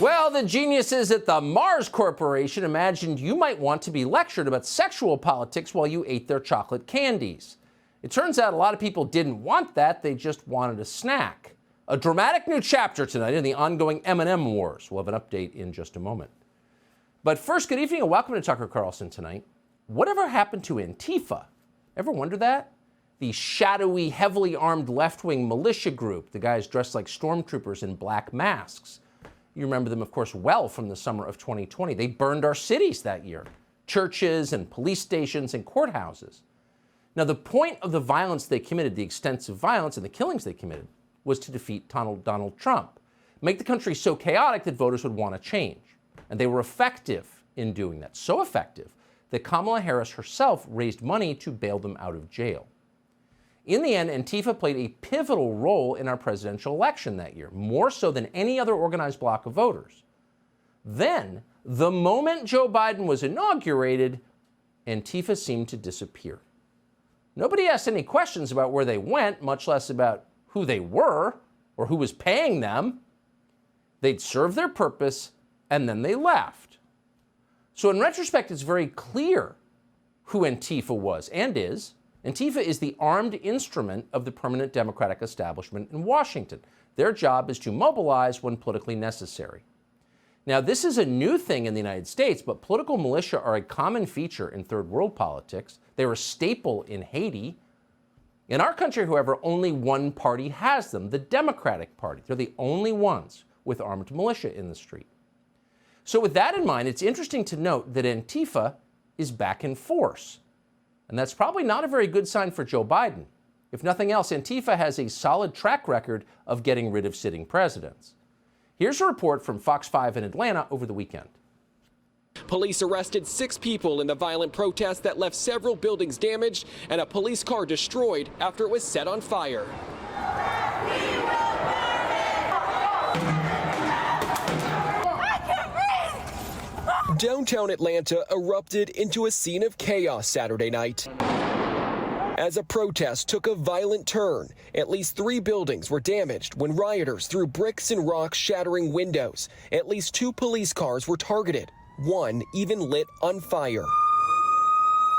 Well, the geniuses at the Mars Corporation imagined you might want to be lectured about sexual politics while you ate their chocolate candies. It turns out a lot of people didn't want that, they just wanted a snack. A dramatic new chapter tonight in the ongoing M&M wars. We'll have an update in just a moment. But first, good evening and welcome to Tucker Carlson Tonight. Whatever happened to Antifa? Ever wonder that? The shadowy, heavily armed left-wing militia group, the guys dressed like stormtroopers in black masks. You remember them, of course, well from the summer of 2020. They burned our cities that year, churches and police stations and courthouses. Now, the point of the violence they committed, the extensive violence and the killings they committed, was to defeat Donald Trump, make the country so chaotic that voters would want to change. And they were effective in doing that, so effective that Kamala Harris herself raised money to bail them out of jail. In the end, Antifa played a pivotal role in our presidential election that year, more so than any other organized bloc of voters. Then, the moment Joe Biden was inaugurated, Antifa seemed to disappear. Nobody asked any questions about where they went, much less about who they were or who was paying them. They'd served their purpose and then they left. So in retrospect, it's very clear who Antifa was and is. Antifa is the armed instrument of the permanent Democratic establishment in Washington. Their job is to mobilize when politically necessary. Now, this is a new thing in the United States, but political militia are a common feature in third world politics. They're a staple in Haiti. In our country, however, only one party has them, the Democratic Party. They're the only ones with armed militia in the street. So with that in mind, it's interesting to note that Antifa is back in force. And that's probably not a very good sign for Joe Biden. If nothing else, Antifa has a solid track record of getting rid of sitting presidents. Here's a report from Fox 5 in Atlanta over the weekend. Police arrested 6 people in the violent protest that left several buildings damaged and a police car destroyed after it was set on fire. Downtown Atlanta erupted into a scene of chaos Saturday night as a protest took a violent turn. At least 3 buildings were damaged when rioters threw bricks and rocks, shattering windows. At least 2 police cars were targeted, one even lit on fire.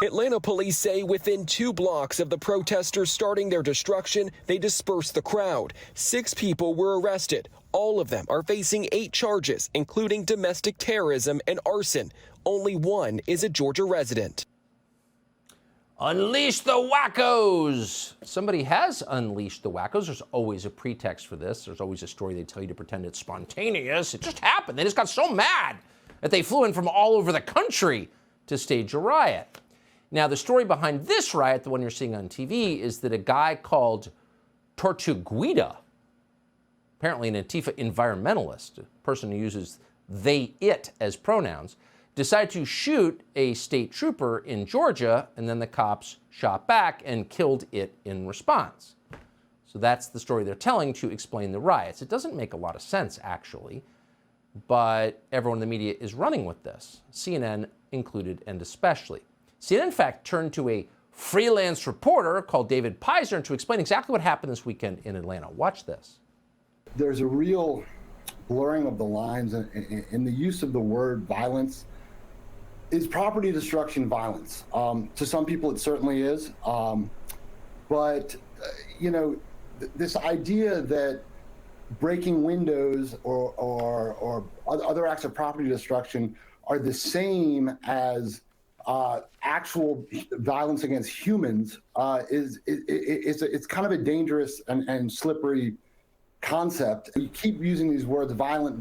Atlanta police say within 2 blocks of the protesters starting their destruction, they dispersed the crowd. 6 people were arrested. All of them are facing 8 charges, including domestic terrorism and arson. Only one is a Georgia resident. Unleash the wackos! Somebody has unleashed the wackos. There's always a pretext for this. There's always a story they tell you to pretend it's spontaneous. It just happened. They just got so mad that they flew in from all over the country to stage a riot. Now, the story behind this riot, the one you're seeing on TV, is that a guy called Tortuguita, apparently an Antifa environmentalist, a person who uses they, it as pronouns, decided to shoot a state trooper in Georgia, and then the cops shot back and killed it in response. So that's the story they're telling to explain the riots. It doesn't make a lot of sense, actually, but everyone in the media is running with this, CNN included and especially. CNN, in fact, turned to a freelance reporter called David Peisner to explain exactly what happened this weekend in Atlanta. Watch this. There's a real blurring of the lines in the use of the word violence. Is property destruction violence? To some people, it certainly is. But this idea that breaking windows or other acts of property destruction are the same as actual violence against humans it's kind of a dangerous and slippery concept. You keep using these words, violent,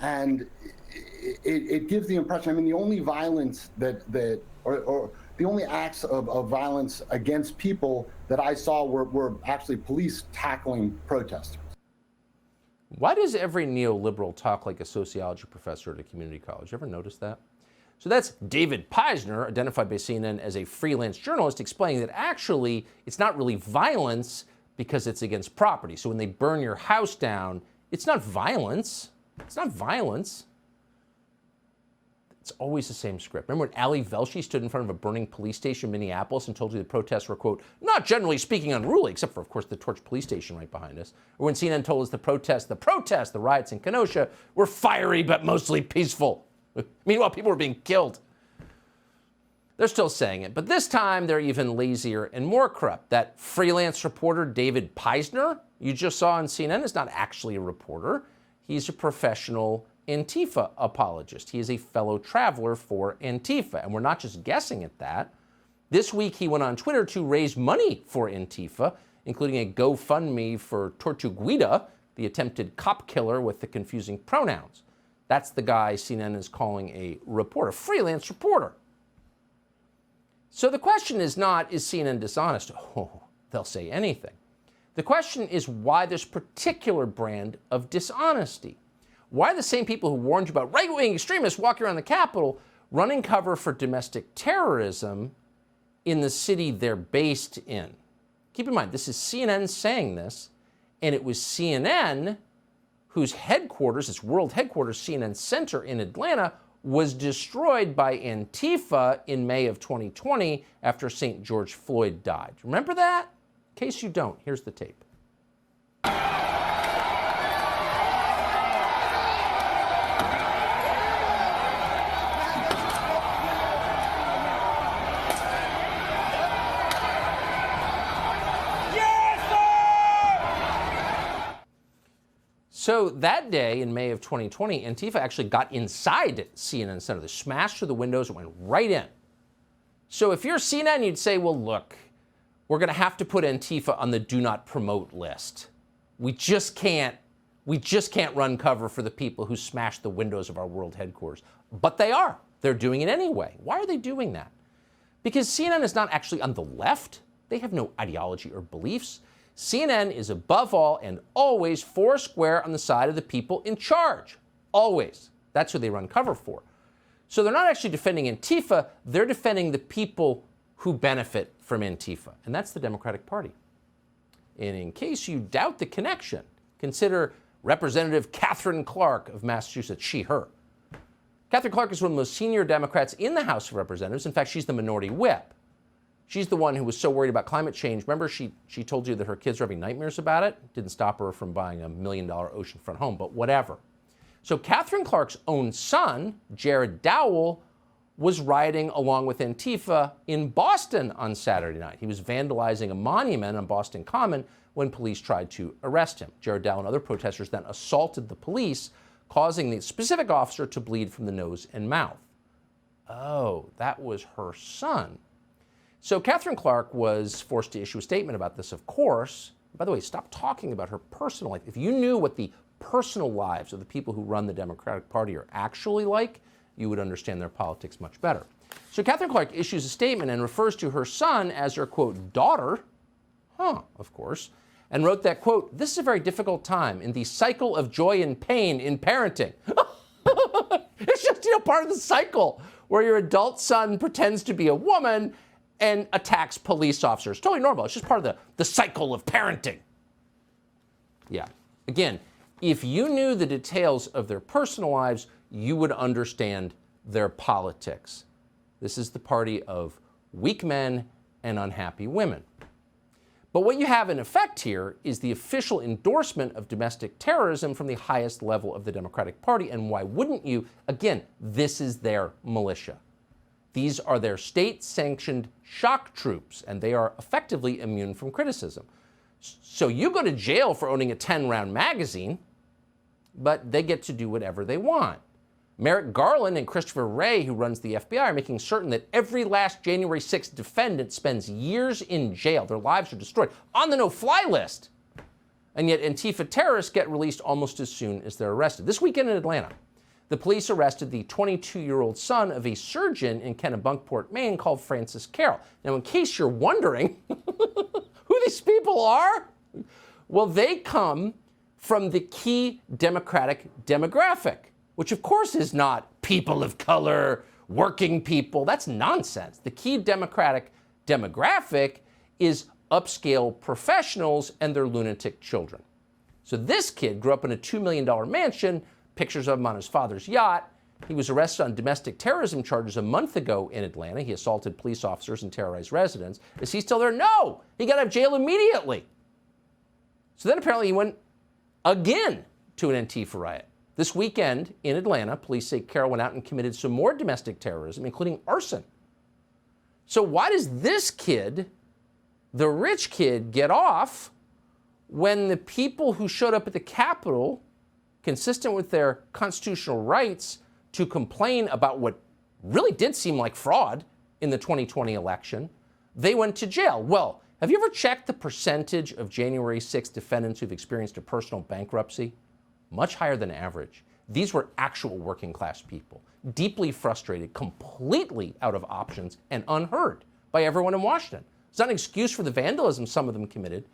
and it gives the impression, the only violence or the only acts of violence against people that I saw were actually police tackling protesters. Why does every neoliberal talk like a sociology professor at a community college? You ever notice that? So that's David Peisner, identified by CNN as a freelance journalist, explaining that actually it's not really violence because it's against property. So when they burn your house down, it's not violence. It's not violence. It's always the same script. Remember when Ali Velshi stood in front of a burning police station in Minneapolis and told you the protests were, quote, not generally speaking unruly, except for, of course, the torch police station right behind us. Or when CNN told us the riots in Kenosha were fiery but mostly peaceful. Meanwhile, people were being killed. They're still saying it, but this time they're even lazier and more corrupt. That freelance reporter, David Peisner, you just saw on CNN, is not actually a reporter. He's a professional Antifa apologist. He is a fellow traveler for Antifa, and we're not just guessing at that. This week, he went on Twitter to raise money for Antifa, including a GoFundMe for Tortuguita, the attempted cop killer with the confusing pronouns. That's the guy CNN is calling a reporter, freelance reporter. So the question is not, is CNN dishonest? Oh, they'll say anything. The question is why this particular brand of dishonesty. Why are the same people who warned you about right-wing extremists walking around the Capitol running cover for domestic terrorism in the city they're based in? Keep in mind, this is CNN saying this, and it was CNN whose headquarters, its world headquarters, CNN Center in Atlanta, was destroyed by Antifa in May of 2020 after St. George Floyd died. Remember that? In case you don't, here's the tape. So that day in May of 2020, Antifa actually got inside CNN Center. They smashed through the windows and went right in. So if you're CNN, you'd say, well, look, we're going to have to put Antifa on the do not promote list. We just can't run cover for the people who smashed the windows of our world headquarters. But they are. They're doing it anyway. Why are they doing that? Because CNN is not actually on the left. They have no ideology or beliefs. CNN is above all and always foursquare on the side of the people in charge. Always. That's who they run cover for. So they're not actually defending Antifa, they're defending the people who benefit from Antifa. And that's the Democratic Party. And in case you doubt the connection, consider Representative Catherine Clark of Massachusetts, she, her. Catherine Clark is one of the most senior Democrats in the House of Representatives. In fact, she's the minority whip. She's the one who was so worried about climate change. Remember, she told you that her kids were having nightmares about it? Didn't stop her from buying $1 million oceanfront home, but whatever. So Catherine Clark's own son, Jared Dowell, was rioting along with Antifa in Boston on Saturday night. He was vandalizing a monument on Boston Common when police tried to arrest him. Jared Dowell and other protesters then assaulted the police, causing the specific officer to bleed from the nose and mouth. Oh, that was her son. So Catherine Clark was forced to issue a statement about this, of course. By the way, stop talking about her personal life. If you knew what the personal lives of the people who run the Democratic Party are actually like, you would understand their politics much better. So Catherine Clark issues a statement and refers to her son as her, quote, daughter, of course, and wrote that, quote, this is a very difficult time in the cycle of joy and pain in parenting. It's just, part of the cycle where your adult son pretends to be a woman and attacks police officers. Totally normal. It's just part of the cycle of parenting. Yeah. Again, if you knew the details of their personal lives, you would understand their politics. This is the party of weak men and unhappy women. But what you have in effect here is the official endorsement of domestic terrorism from the highest level of the Democratic Party. And why wouldn't you? Again, this is their militia. These are their state-sanctioned shock troops, and they are effectively immune from criticism. So you go to jail for owning a 10-round magazine, but they get to do whatever they want. Merrick Garland and Christopher Wray, who runs the FBI, are making certain that every last January 6th defendant spends years in jail. Their lives are destroyed, on the no-fly list. And yet Antifa terrorists get released almost as soon as they're arrested. This weekend in Atlanta, the police arrested the 22-year-old son of a surgeon in Kennebunkport, Maine, called Francis Carroll. Now, in case you're wondering who these people are, well, they come from the key Democratic demographic, which of course is not people of color, working people. That's nonsense. The key Democratic demographic is upscale professionals and their lunatic children. So this kid grew up in a $2 million mansion, pictures of him on his father's yacht. He was arrested on domestic terrorism charges a month ago in Atlanta. He assaulted police officers and terrorized residents. Is he still there? No! He got out of jail immediately. So then apparently he went again to an Antifa riot. This weekend in Atlanta, police say Carroll went out and committed some more domestic terrorism, including arson. So why does this kid, the rich kid, get off when the people who showed up at the Capitol, consistent with their constitutional rights to complain about what really did seem like fraud in the 2020 election, they went to jail? Well, have you ever checked the percentage of January 6th defendants who've experienced a personal bankruptcy? Much higher than average. These were actual working class people, deeply frustrated, completely out of options, and unheard by everyone in Washington. It's not an excuse for the vandalism some of them committed,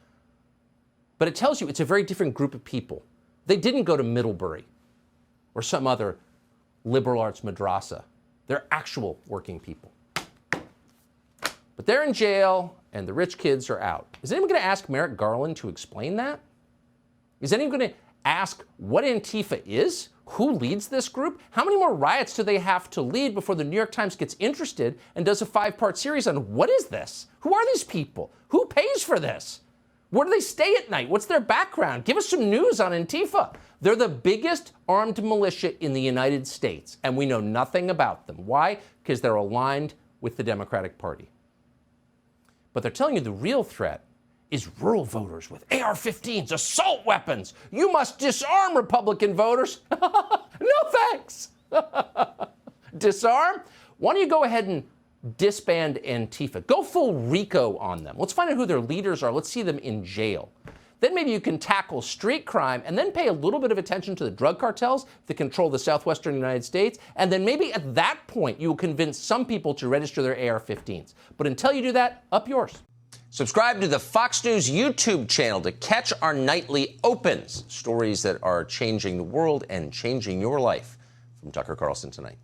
but it tells you it's a very different group of people. They didn't go to Middlebury or some other liberal arts madrasa. They're actual working people. But they're in jail, and the rich kids are out. Is anyone going to ask Merrick Garland to explain that? Is anyone going to ask what Antifa is? Who leads this group? How many more riots do they have to lead before the New York Times gets interested and does a 5-part series on what is this? Who are these people? Who pays for this? Where do they stay at night? What's their background? Give us some news on Antifa. They're the biggest armed militia in the United States, and we know nothing about them. Why? Because they're aligned with the Democratic Party. But they're telling you the real threat is rural voters with AR-15s, assault weapons. You must disarm Republican voters. No thanks. Disarm? Why don't you go ahead and disband Antifa? Go full RICO on them. Let's find out who their leaders are. Let's see them in jail. Then maybe you can tackle street crime and then pay a little bit of attention to the drug cartels that control the southwestern United States. And then maybe at that point, you will convince some people to register their AR-15s. But until you do that, up yours. Subscribe to the Fox News YouTube channel to catch our nightly opens, stories that are changing the world and changing your life. From Tucker Carlson Tonight.